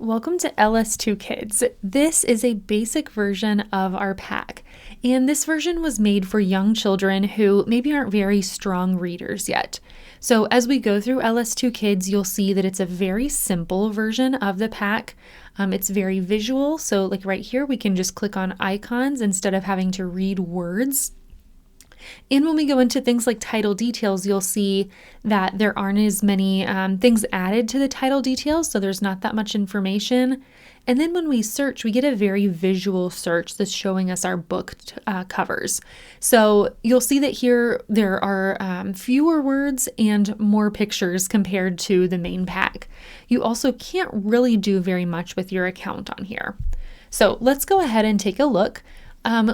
Welcome to LS2 Kids. This is a basic version of our pack, and this version was made for young children who maybe aren't very strong readers yet. So as we go through LS2 Kids, you'll see that it's a very simple version of the pack. It's very visual, so like right here, we can just click on icons instead of having to read words. And when we go into things like title details, you'll see that there aren't as many things added to the title details, so there's not that much information. And then when we search, we get a very visual search that's showing us our book covers. So you'll see that here there are fewer words and more pictures compared to the main pack. You also can't really do very much with your account on here. So let's go ahead and take a look.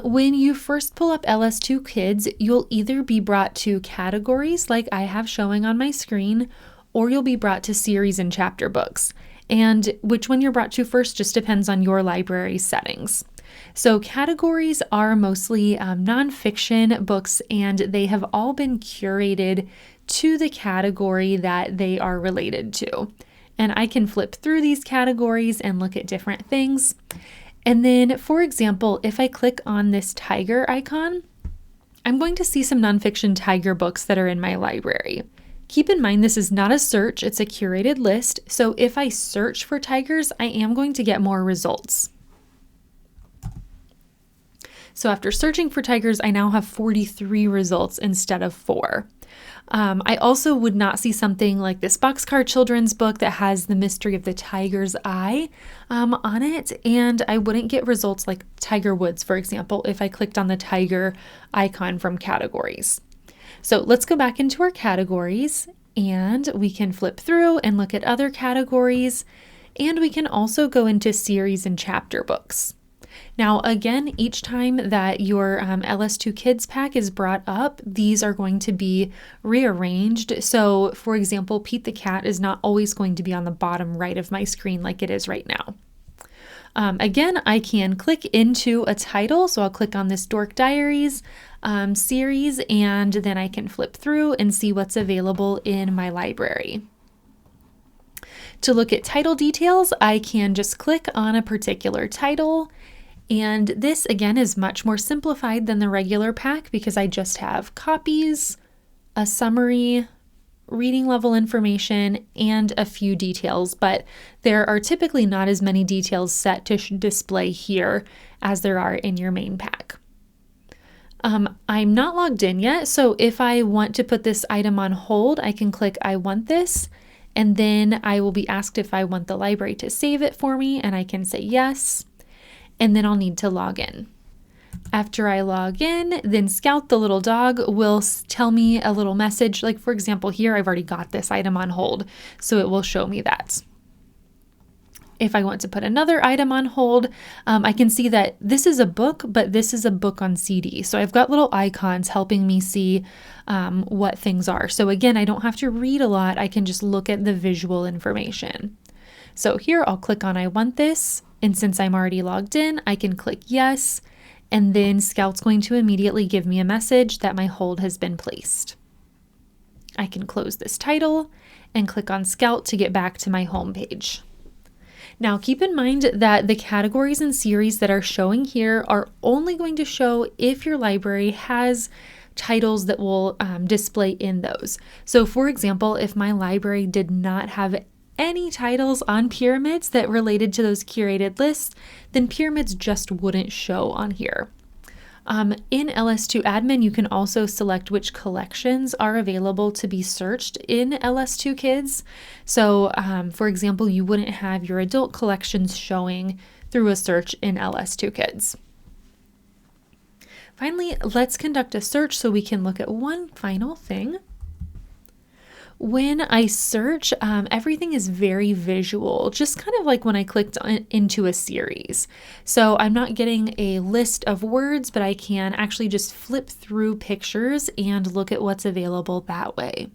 When you first pull up LS2 Kids, you'll either be brought to categories like I have showing on my screen, or you'll be brought to series and chapter books. And which one you're brought to first just depends on your library settings. So categories are mostly nonfiction books, and they have all been curated to the category that they are related to. And I can flip through these categories and look at different things. And then, for example, if I click on this tiger icon, I'm going to see some nonfiction tiger books that are in my library. Keep in mind, this is not a search, it's a curated list. So if I search for tigers, I am going to get more results. So after searching for tigers, I now have 43 results instead of 4. I also would not see something like this Boxcar children's book that has the mystery of the tiger's eye on it, and I wouldn't get results like Tiger Woods, for example, if I clicked on the tiger icon from categories. So let's go back into our categories, and we can flip through and look at other categories, and we can also go into series and chapter books. Now, again, each time that your LS2 Kids pack is brought up, these are going to be rearranged. So, for example, Pete the Cat is not always going to be on the bottom right of my screen like it is right now. Again, I can click into a title. So I'll click on this Dork Diaries series, and then I can flip through and see what's available in my library. To look at title details, I can just click on a particular title. And this, again, is much more simplified than the regular pack because I just have copies, a summary, reading level information, and a few details, but there are typically not as many details set to display here as there are in your main pack. I'm not logged in yet, so if I want to put this item on hold, I can click I want this, and then I will be asked if I want the library to save it for me, and I can say yes. And then I'll need to log in. After I log in, then Scout, the little dog, will tell me a little message. Like, for example, here I've already got this item on hold, so it will show me that. If I want to put another item on hold, I can see that this is a book, but this is a book on CD. So I've got little icons helping me see what things are. So again, I don't have to read a lot. I can just look at the visual information. So here I'll click on I want this. And since I'm already logged in, I can click yes, and then Scout's going to immediately give me a message that my hold has been placed. I can close this title and click on Scout to get back to my home page. Now keep in mind that the categories and series that are showing here are only going to show if your library has titles that will display in those. So for example, if my library did not have any titles on pyramids that related to those curated lists, then pyramids just wouldn't show on here. In LS2 Admin, you can also select which collections are available to be searched in LS2 Kids. So, for example, you wouldn't have your adult collections showing through a search in LS2 Kids. Finally, let's conduct a search so we can look at one final thing. When I search, everything is very visual, just kind of like when I clicked into a series. So I'm not getting a list of words, but I can actually just flip through pictures and look at what's available that way.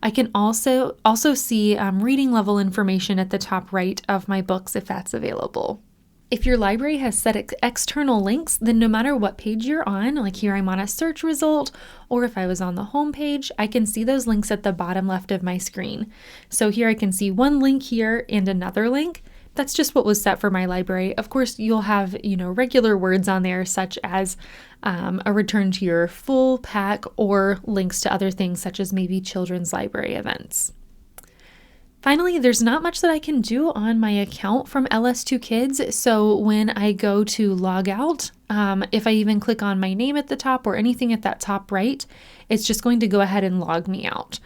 I can also see reading level information at the top right of my books if that's available. If your library has set external links, then no matter what page you're on, like here I'm on a search result, or if I was on the home page, I can see those links at the bottom left of my screen. So here I can see one link here and another link, that's just what was set for my library. Of course, you'll have, regular words on there such as a return to your full pack or links to other things such as maybe children's library events. Finally, there's not much that I can do on my account from LS2 Kids, so when I go to log out, if I even click on my name at the top or anything at that top right, it's just going to go ahead and log me out.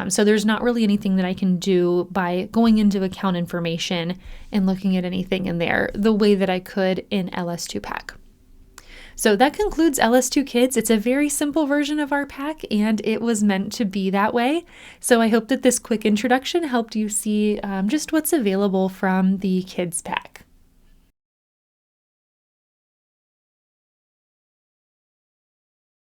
So there's not really anything that I can do by going into account information and looking at anything in there the way that I could in LS2 Pack. So that concludes LS2 Kids. It's a very simple version of our pack, and it was meant to be that way. So I hope that this quick introduction helped you see just what's available from the Kids pack.